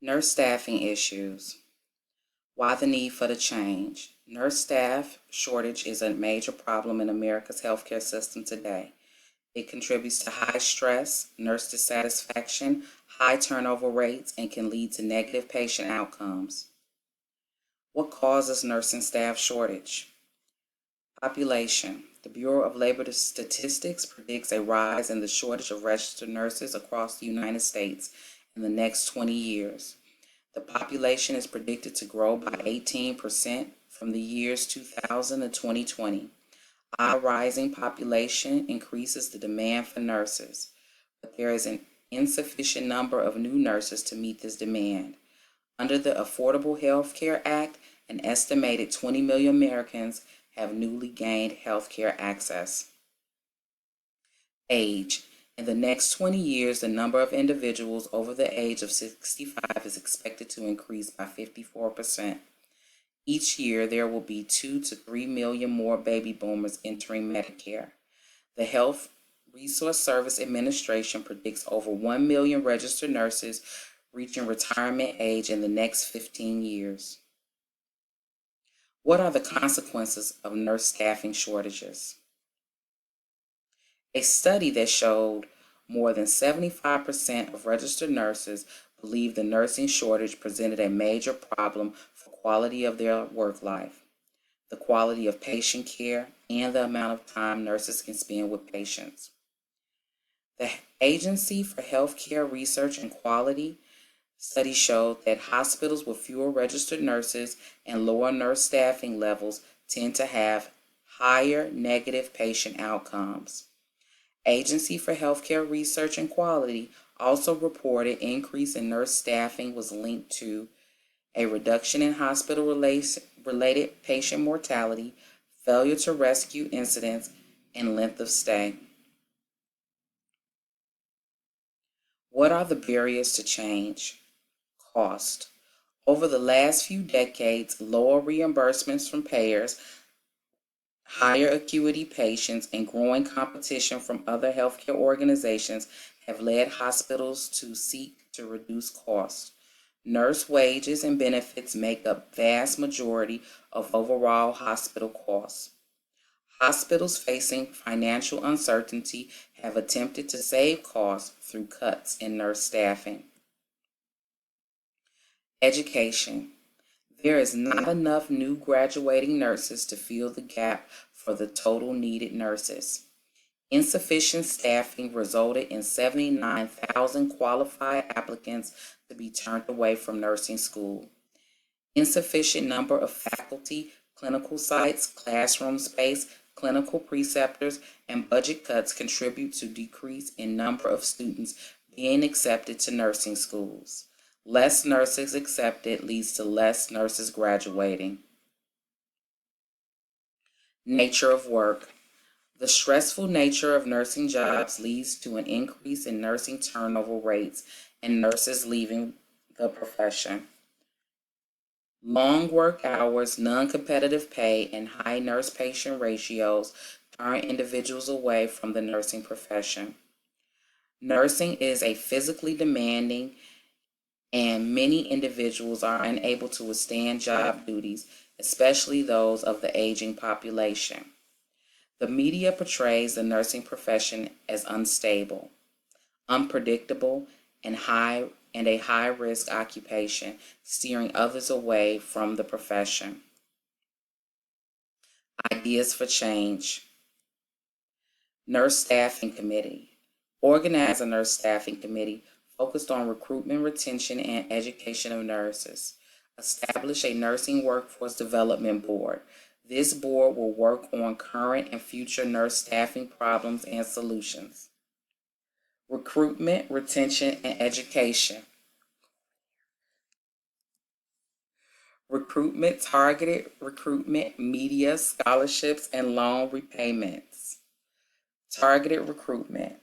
Nurse staffing issues. Why the need for the change? Nurse staff shortage is a major problem in America's healthcare system today. It contributes to high stress, nurse dissatisfaction, high turnover rates, and can lead to negative patient outcomes. What causes nursing staff shortage? Population. The Bureau of Labor Statistics predicts a rise in the shortage of registered nurses across the United States in the next 20 years. The population is predicted to grow by 18% from the years 2000 to 2020. Our rising population increases the demand for nurses, but there is an insufficient number of new nurses to meet this demand. Under the Affordable Health Care Act, an estimated 20 million Americans have newly gained health care access. Age. In the next 20 years, the number of individuals over the age of 65 is expected to increase by 54%. Each year, there will be 2 to 3 million more baby boomers entering Medicare. The Health Resource Service Administration predicts over 1 million registered nurses reaching retirement age in the next 15 years. What are the consequences of nurse staffing shortages? A study that showed more than 75% of registered nurses believe the nursing shortage presented a major problem for quality of their work life, the quality of patient care, and the amount of time nurses can spend with patients. The Agency for Healthcare Research and Quality study showed that hospitals with fewer registered nurses and lower nurse staffing levels tend to have higher negative patient outcomes. Agency for Healthcare Research and Quality also reported increase in nurse staffing was linked to a reduction in hospital-related patient mortality, failure to rescue incidents, and length of stay. What are the barriers to change? Cost. Over the last few decades, lower reimbursements from payers, higher acuity patients, and growing competition from other healthcare organizations have led hospitals to seek to reduce costs. Nurse wages and benefits make up vast majority of overall hospital costs. Hospitals facing financial uncertainty have attempted to save costs through cuts in nurse staffing. Education. There is not enough new graduating nurses to fill the gap for the total needed nurses. Insufficient staffing resulted in 79,000 qualified applicants to be turned away from nursing school. Insufficient number of faculty, clinical sites, classroom space, clinical preceptors, and budget cuts contribute to decrease in number of students being accepted to nursing schools. Less nurses accepted leads to less nurses graduating. Nature of work. The stressful nature of nursing jobs leads to an increase in nursing turnover rates and nurses leaving the profession. Long work hours, non-competitive pay, and high nurse-patient ratios turn individuals away from the nursing profession. Nursing is a physically demanding and many individuals are unable to withstand job duties, especially those of the aging population. The media portrays the nursing profession as unstable, unpredictable, and a high-risk occupation, steering others away from the profession. Ideas for change. Nurse Staffing Committee. Organize a nurse staffing committee focused on recruitment, retention, and education of nurses. Establish a nursing workforce development board. This board will work on current and future nurse staffing problems and solutions. Recruitment, retention, and education. Recruitment, targeted recruitment, media, scholarships, and loan repayments. Targeted recruitment.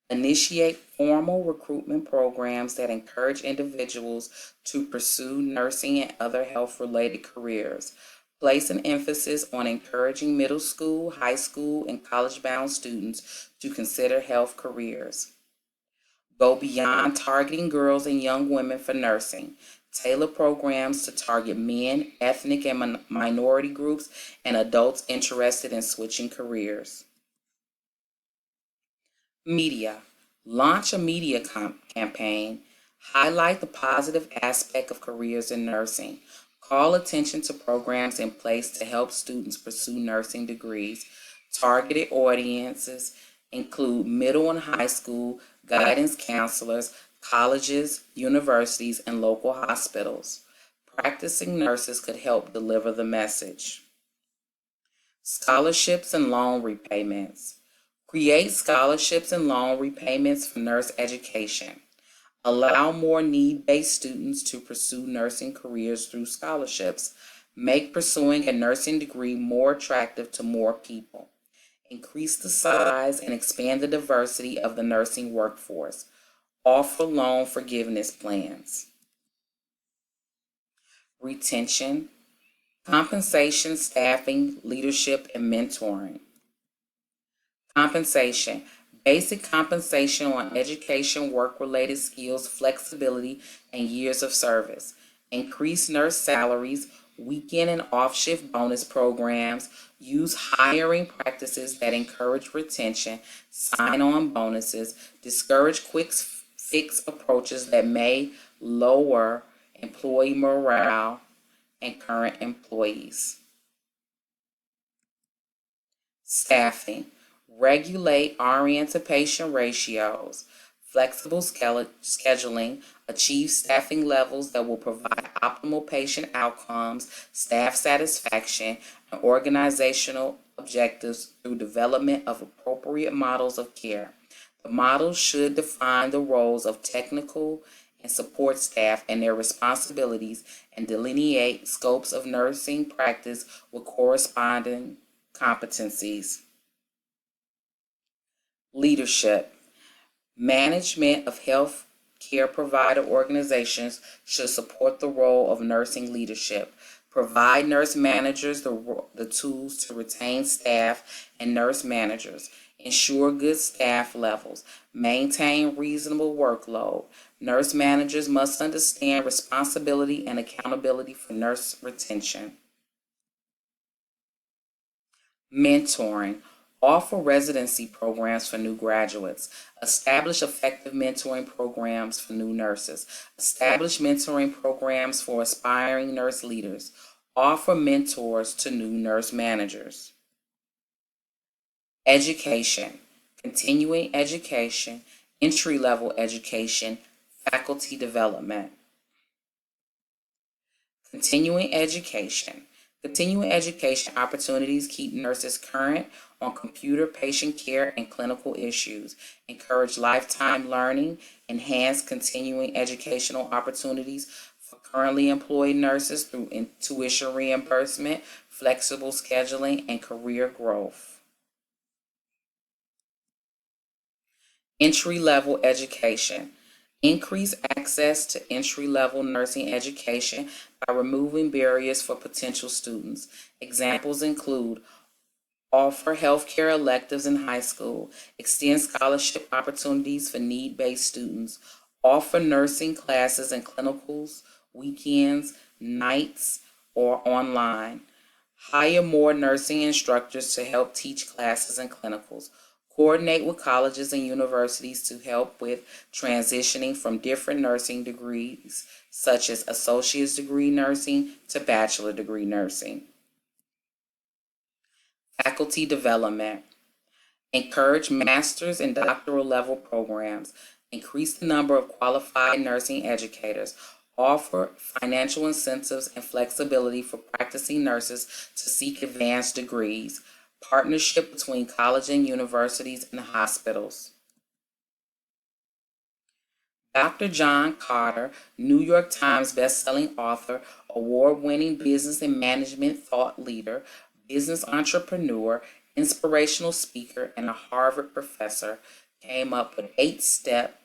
Initiate formal recruitment programs that encourage individuals to pursue nursing and other health-related careers. Place an emphasis on encouraging middle school, high school, and college-bound students to consider health careers. Go beyond targeting girls and young women for nursing. Tailor programs to target men, ethnic and minority groups, and adults interested in switching careers. Media. Launch a media campaign. Highlight the positive aspect of careers in nursing. Call attention to programs in place to help students pursue nursing degrees. Targeted audiences include middle and high school, guidance counselors, colleges, universities, and local hospitals. Practicing nurses could help deliver the message. Scholarships and loan repayments. Create scholarships and loan repayments for nurse education. Allow more need-based students to pursue nursing careers through scholarships. Make pursuing a nursing degree more attractive to more people. Increase the size and expand the diversity of the nursing workforce. Offer loan forgiveness plans. Retention, compensation, staffing, leadership, and mentoring. Compensation. Basic compensation on education, work-related skills, flexibility, and years of service. Increase nurse salaries, weekend and off-shift bonus programs. Use hiring practices that encourage retention, sign-on bonuses. Discourage quick fix approaches that may lower employee morale and current employees. Staffing. Regulate RN to patient ratios. Flexible scheduling. Achieve staffing levels that will provide optimal patient outcomes, staff satisfaction, and organizational objectives through development of appropriate models of care. The models should define the roles of technical and support staff and their responsibilities and delineate scopes of nursing practice with corresponding competencies. Leadership. Management of health care provider organizations should support the role of nursing leadership. Provide nurse managers the tools to retain staff and nurse managers. Ensure good staff levels. Maintain reasonable workload. Nurse managers must understand responsibility and accountability for nurse retention. Mentoring. Offer residency programs for new graduates. Establish effective mentoring programs for new nurses. Establish mentoring programs for aspiring nurse leaders. Offer mentors to new nurse managers. Education. Continuing education, entry-level education, faculty development. Continuing education. Continuing education opportunities keep nurses current on computer patient care and clinical issues. Encourage lifetime learning. Enhance continuing educational opportunities for currently employed nurses through tuition reimbursement, flexible scheduling, and career growth. Entry-level education. Increase access to entry-level nursing education by removing barriers for potential students. Examples include offer healthcare electives in high school, extend scholarship opportunities for need-based students, offer nursing classes and clinicals, weekends, nights, or online. Hire more nursing instructors to help teach classes and clinicals. Coordinate with colleges and universities to help with transitioning from different nursing degrees, such as associate's degree nursing to bachelor degree nursing. Faculty development. Encourage master's and doctoral level programs. Increase the number of qualified nursing educators. Offer financial incentives and flexibility for practicing nurses to seek advanced degrees. Partnership between college and universities and hospitals. Dr. John Carter, New York Times bestselling author, award-winning business and management thought leader, business entrepreneur, inspirational speaker, and a Harvard professor, came up with an 8-step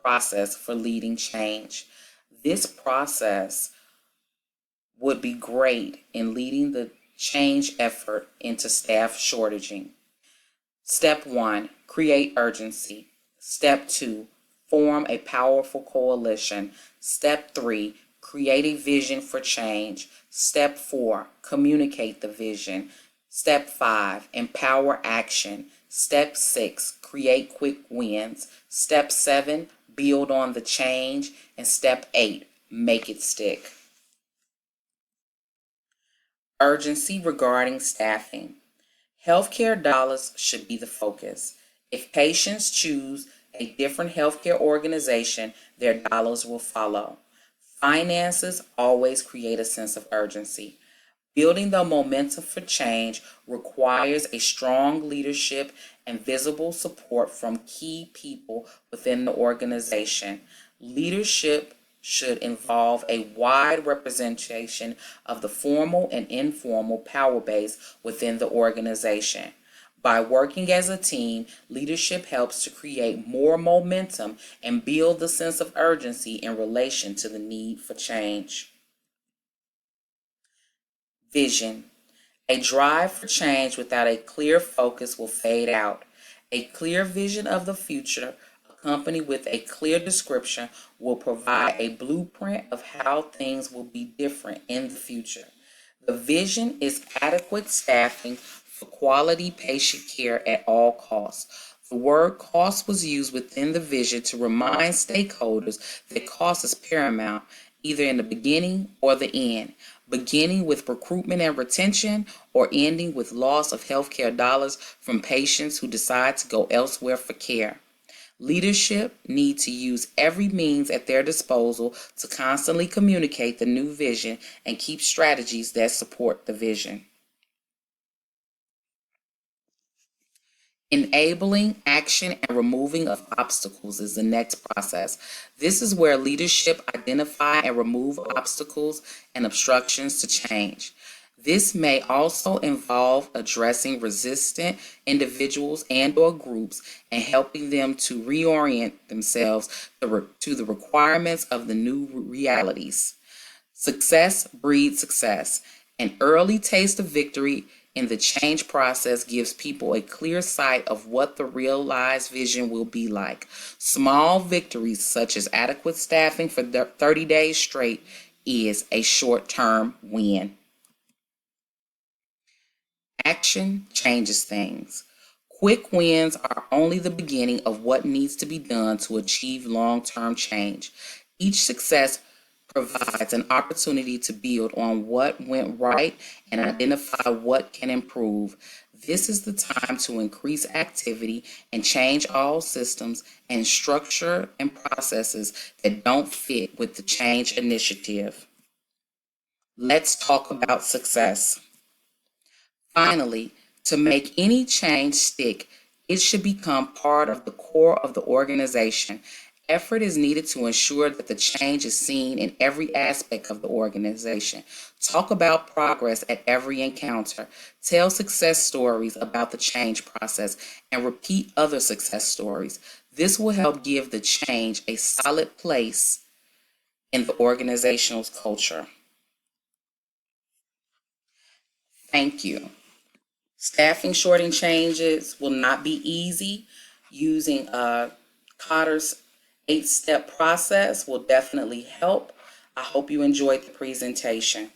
process for leading change. This process would be great in leading the change effort into staff shortaging. Step 1, create urgency. Step 2, Form a powerful coalition. Step 3, create a vision for change. Step 4, communicate the vision. Step 5, empower action. Step 6, create quick wins. Step 7, build on the change. And step 8, make it stick. Urgency regarding staffing. Healthcare dollars should be the focus. If patients choose a different healthcare organization, their dollars will follow. Finances always create a sense of urgency. Building the momentum for change requires a strong leadership and visible support from key people within the organization. Leadership should involve a wide representation of the formal and informal power base within the organization. By working as a team, leadership helps to create more momentum and build the sense of urgency in relation to the need for change. Vision. A drive for change without a clear focus will fade out. A clear vision of the future, accompanied with a clear description, will provide a blueprint of how things will be different in the future. The vision is adequate staffing for quality patient care at all costs. The word cost was used within the vision to remind stakeholders that cost is paramount, either in the beginning or the end, beginning with recruitment and retention or ending with loss of healthcare dollars from patients who decide to go elsewhere for care. Leadership need to use every means at their disposal to constantly communicate the new vision and keep strategies that support the vision. Enabling action and removing of obstacles is the next process. This is where leadership identify and remove obstacles and obstructions to change. This may also involve addressing resistant individuals and/or groups and helping them to reorient themselves to the requirements of the new realities. Success breeds success. An early taste of victory in the change process gives people a clear sight of what the realized vision will be like. Small victories, such as adequate staffing for 30 days straight, is a short-term win. Action changes things. Quick wins are only the beginning of what needs to be done to achieve long-term change. Each success provides an opportunity to build on what went right and identify what can improve. This is the time to increase activity and change all systems and structure and processes that don't fit with the change initiative. Let's talk about success. Finally, to make any change stick, it should become part of the core of the organization. Effort is needed to ensure that the change is seen in every aspect of the organization. Talk about progress at every encounter. Tell success stories about the change process and repeat other success stories. This will help give the change a solid place in the organizational culture. Thank you. Staffing shorting changes will not be easy. Using Cotter's 8-step process will definitely help. I hope you enjoyed the presentation.